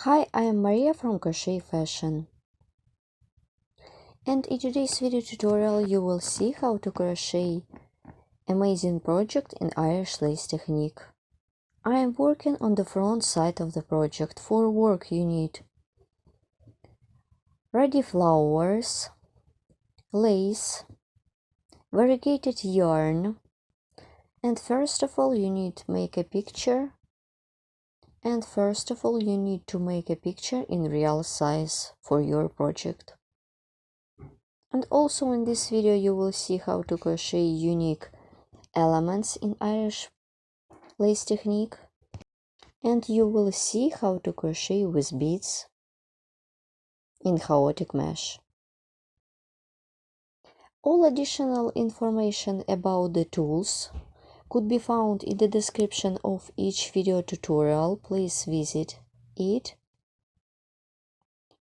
Hi, I am Maria from Crochet Fashion, and in today's video tutorial you will see how to crochet amazing project in Irish lace technique. I am working on the front side of the project. For work you need ready flowers, lace, variegated yarn, and first of all you need to make a picture in real size for your project. And also in this video you will see how to crochet unique elements in Irish lace technique, and you will see how to crochet with beads in chaotic mesh. All additional information about the tools could be found in the description of each video tutorial. Please visit it,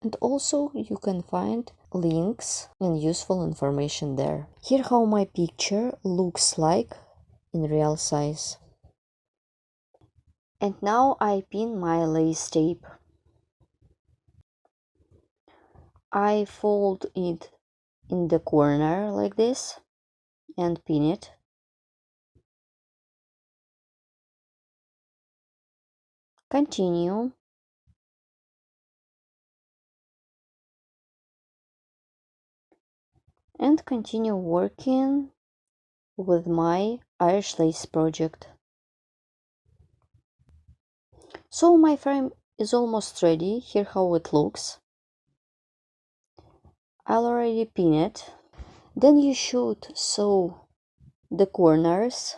and also you can find links and useful information there. Here how my picture looks like in real size. And now I pin my lace tape. I fold it in the corner like this and pin it. Continue. And continue working with my Irish lace project. So my frame is almost ready. Here how it looks. I'll already pin it. Then you should sew the corners.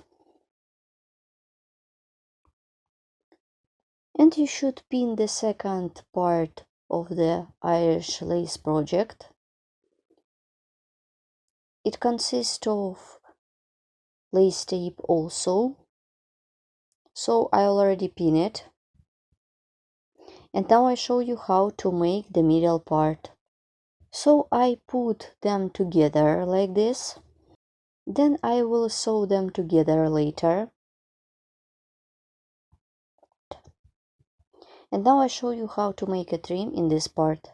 And you should pin the second part of the Irish lace project. It consists of lace tape also. So I already pin it. And now I show you how to make the middle part. So I put them together like this. Then I will sew them together later. And now I show you how to make a trim in this part.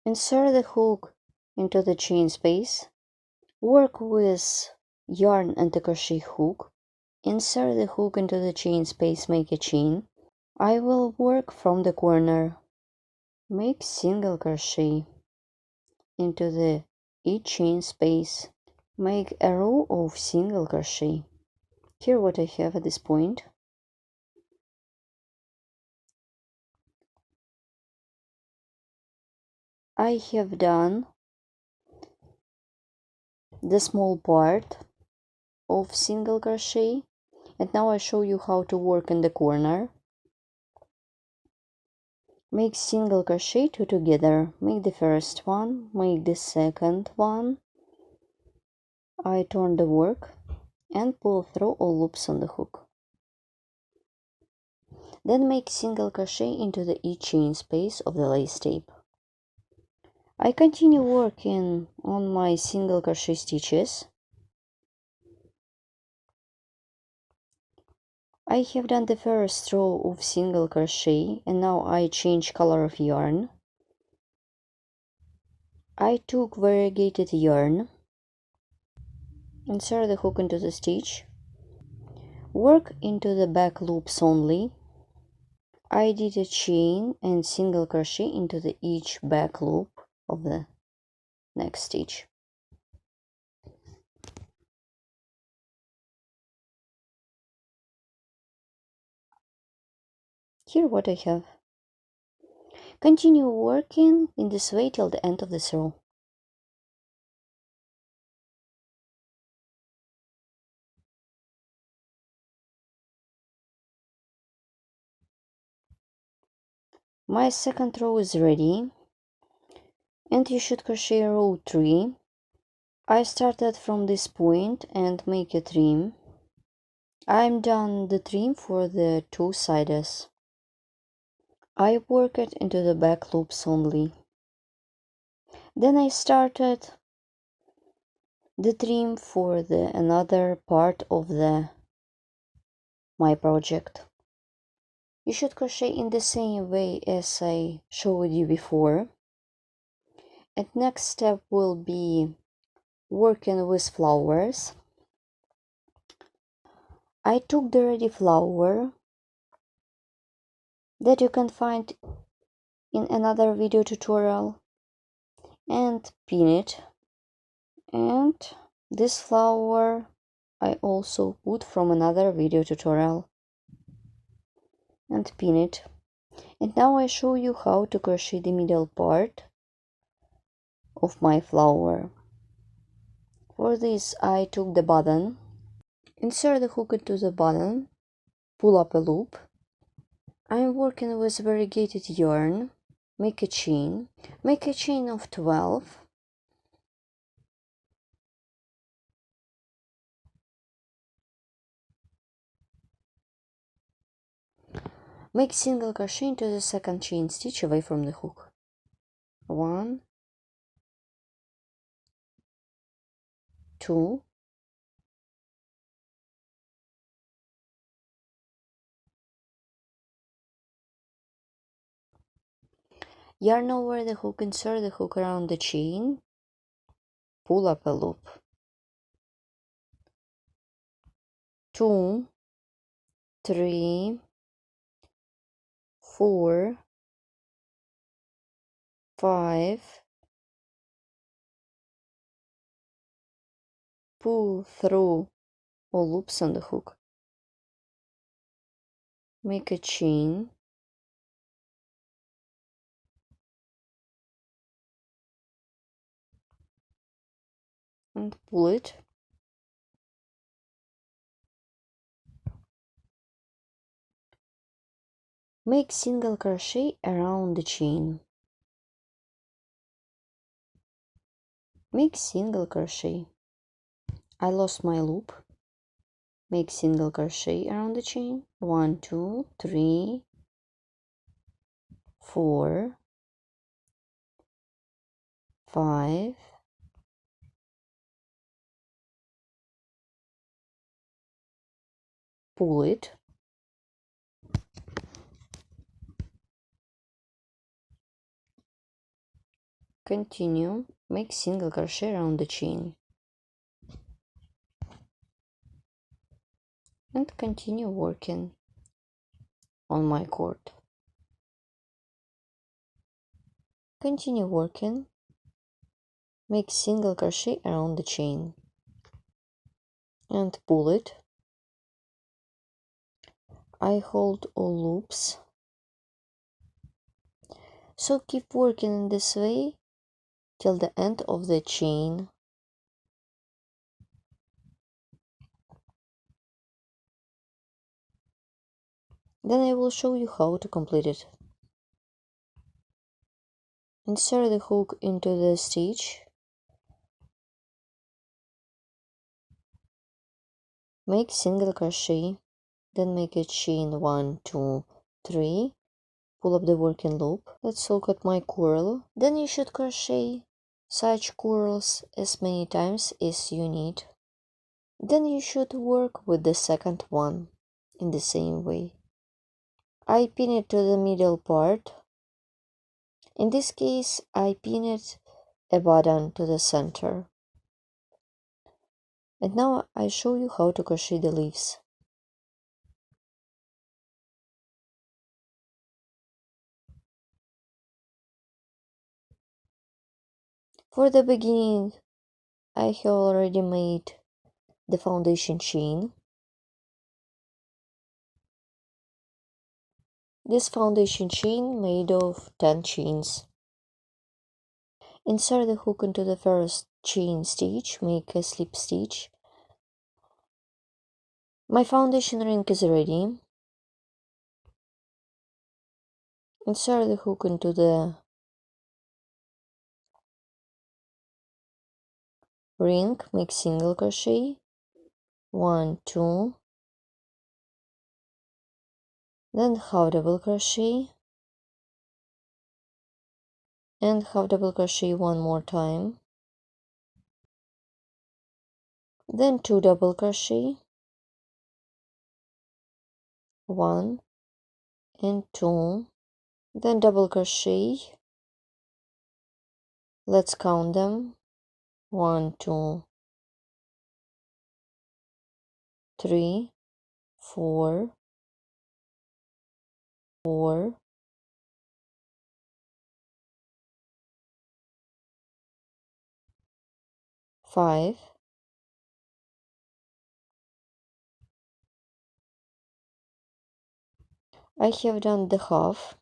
Insert the hook into the chain space. Work with yarn and the crochet hook. Insert the hook into the chain space, make a chain. I will work from the corner. Make single crochet into the each chain space. Make a row of single crochet. Here what I have at this point. I have done the small part of single crochet, and now I show you how to work in the corner. Make single crochet two together. Make the first one, make the second one. I turn the work and pull through all loops on the hook. Then make single crochet into the each chain space of the lace tape. I continue working on my single crochet stitches. I have done the first row of single crochet and now I change color of yarn. I took variegated yarn, insert the hook into the stitch, work into the back loops only. I did a chain and single crochet into the each back loop of the next stitch. Here what I have. Continue working in this way till the end of this row. My second row is ready, and you should crochet row 3. I started from this point and make a trim. I'm done the trim for the two sides. I work it into the back loops only. Then I started the trim for the another part of my project. You should crochet in the same way as I showed you before. And next step will be working with flowers. I took the ready flower that you can find in another video tutorial and pin it. And this flower I also put from another video tutorial and pin it. And now I show you how to crochet the middle part of my flower. For this I took the button, insert the hook into the button, pull up a loop. I'm working with variegated yarn. Make a chain of 12. Make single crochet into the second chain stitch away from the hook. 1, 2, yarn over the hook, insert the hook around the chain, pull up a loop. 2, 3, 4, 5, pull through all loops on the hook. Make a chain, and pull it. Make single crochet around the chain. Make single crochet. I lost my loop. Make single crochet around the chain. 1, 2, 3, 4, 5, pull it, continue, make single crochet around the chain, and continue working on my cord. Continue working, make single crochet around the chain, and pull it. I hold all loops, so keep working in this way till the end of the chain. Then I will show you how to complete it. Insert the hook into the stitch, make single crochet, then make a chain 1, 2, 3, pull up the working loop. Let's look at my coral. Then you should crochet such corals as many times as you need. Then you should work with the second one in the same way. I pin it to the middle part. In this case, I pin it a button to the center. And now I show you how to crochet the leaves. For the beginning, I have already made the foundation chain. This foundation chain made of 10 chains. Insert the hook into the first chain stitch, make a slip stitch. My foundation ring is ready. Insert the hook into the ring, make single crochet, 1, 2, then half double crochet, and half double crochet one more time. then 2 double crochet, 1 and 2, then double crochet. Let's count them: 1, 2, 3, 4, 4, 5, I have done the half,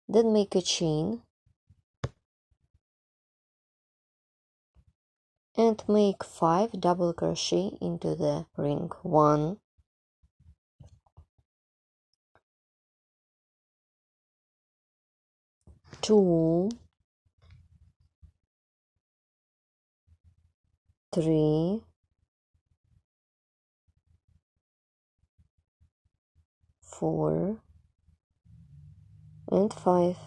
then make a chain and make 5 double crochet into the ring. 1, 2, 3, 4 and 5,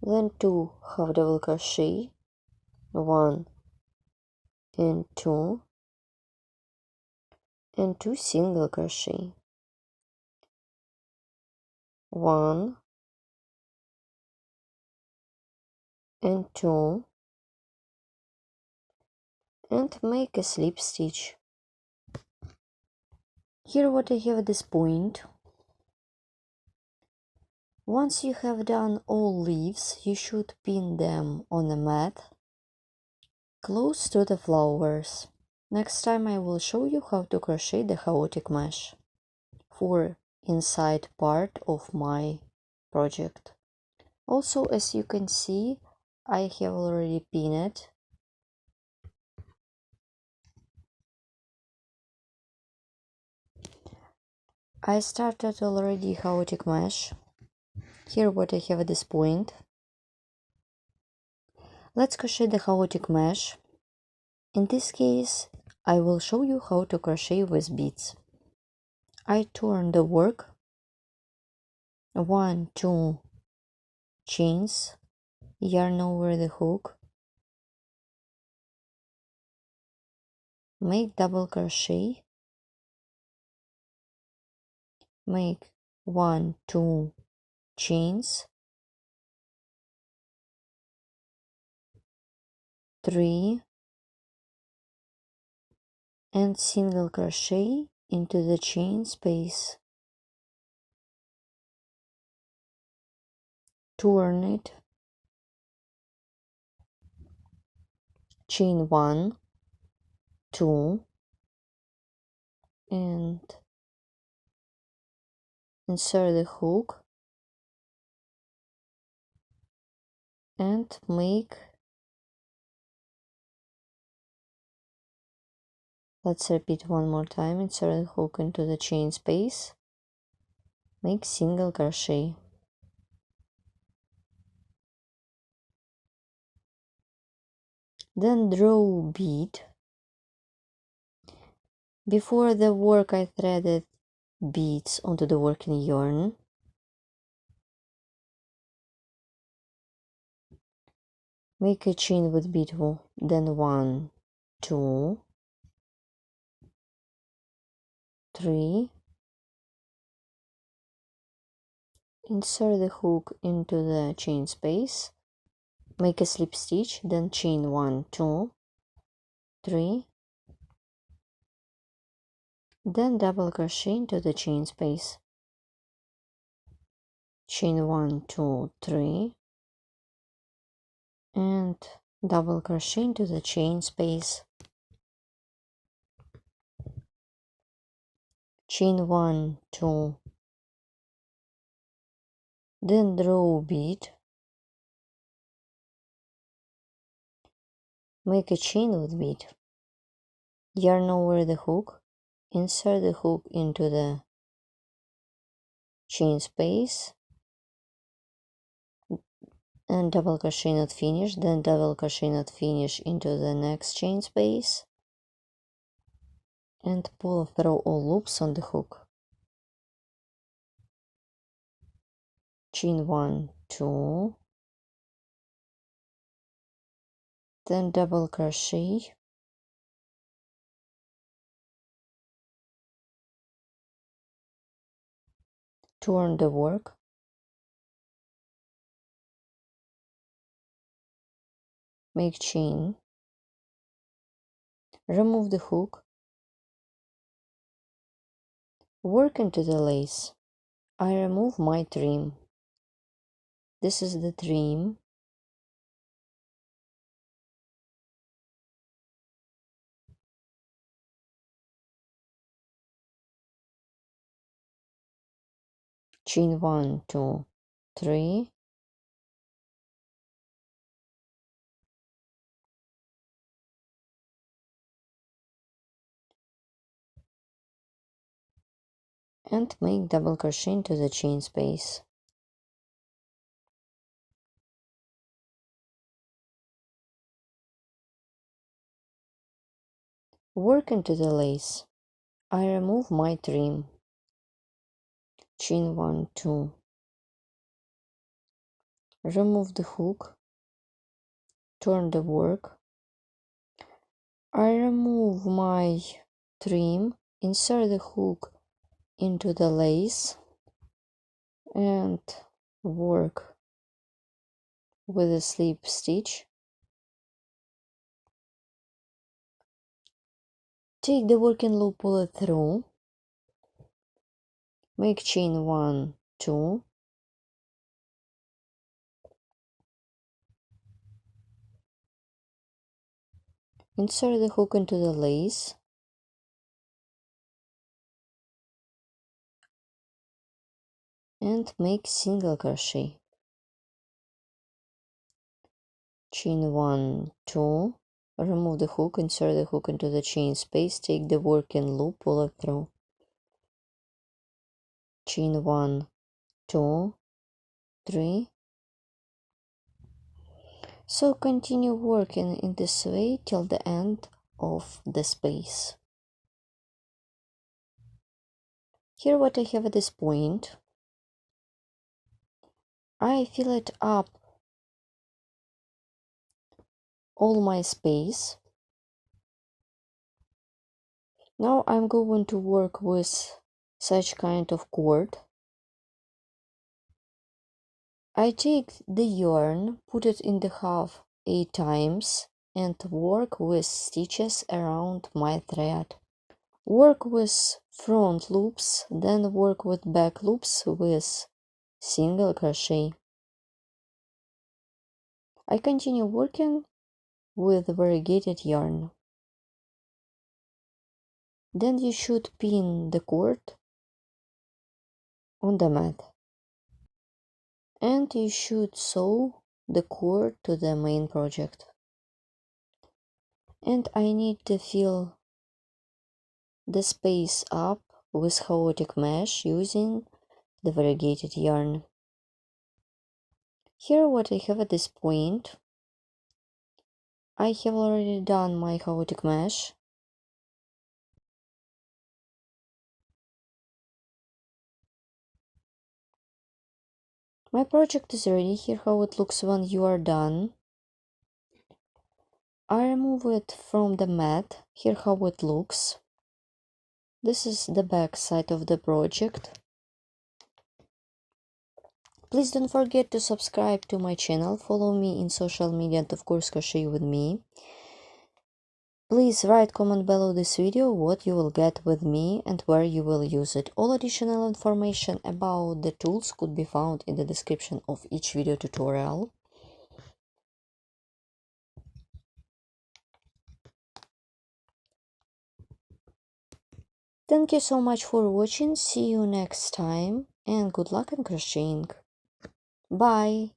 then 2 half double crochet, 1 and 2 and 2 single crochet, 1 and 2, and make a slip stitch. Here what I have at this point. Once you have done all leaves, you should pin them on a mat close to the flowers. Next time I will show you how to crochet the chaotic mesh for inside part of my project. Also, as you can see, I have already pinned it. I started already chaotic mesh. Here what I have at this point. Let's crochet the chaotic mesh. In this case, I will show you how to crochet with beads. I turn the work, 1, 2 chains, yarn over the hook, make double crochet, make 1, 2 chains, 3 and single crochet into the chain space. Turn it, chain 1, 2 and insert the hook and make, let's repeat one more time, insert the hook into the chain space, make single crochet. Then draw bead. Before the work I threaded beads onto the working yarn. Make a chain with bead, then 1, 2, 3, insert the hook into the chain space, make a slip stitch, then chain 1, 2, 3, then double crochet into the chain space, chain 1, 2, 3 and double crochet into the chain space, chain 1, 2, then draw bead, make a chain with bead, yarn over the hook, insert the hook into the chain space and double crochet not finished, then double crochet not finished into the next chain space and pull through all loops on the hook, chain 1, 2, then double crochet, turn the work, make chain, remove the hook, work into the lace. I remove my trim. This is the trim. Chain 1, 2, 3, and make double crochet into the chain space. Work into the lace. I remove my trim. Chain 1, 2, remove the hook, turn the work. I remove my trim, insert the hook into the lace and work with a slip stitch. Take the working loop, pull it through, make chain 1, 2, insert the hook into the lace, and make single crochet. Chain 1, 2, remove the hook, insert the hook into the chain space, take the working loop, pull it through. Chain 1, 2, 3. So continue working in this way till the end of the space. Here what I have at this point, I fill it up all my space. Now I'm going to work with such kind of cord. I take the yarn, put it in the half 8 times and work with stitches around my thread. Work with front loops, then work with back loops with single crochet. I continue working with variegated yarn. Then you should pin the cord on the mat. And you should sew the cord to the main project. And I need to fill the space up with chaotic mesh using the variegated yarn. Here what I have at this point, I have already done my chaotic mesh. My project is ready. Here how it looks when you are done. I remove it from the mat. Here how it looks. This is the back side of the project. Please don't forget to subscribe to my channel, follow me in social media and of course crochet with me. Please write comment below this video what you will get with me and where you will use it. All additional information about the tools could be found in the description of each video tutorial. Thank you so much for watching, see you next time and good luck in crocheting. Bye!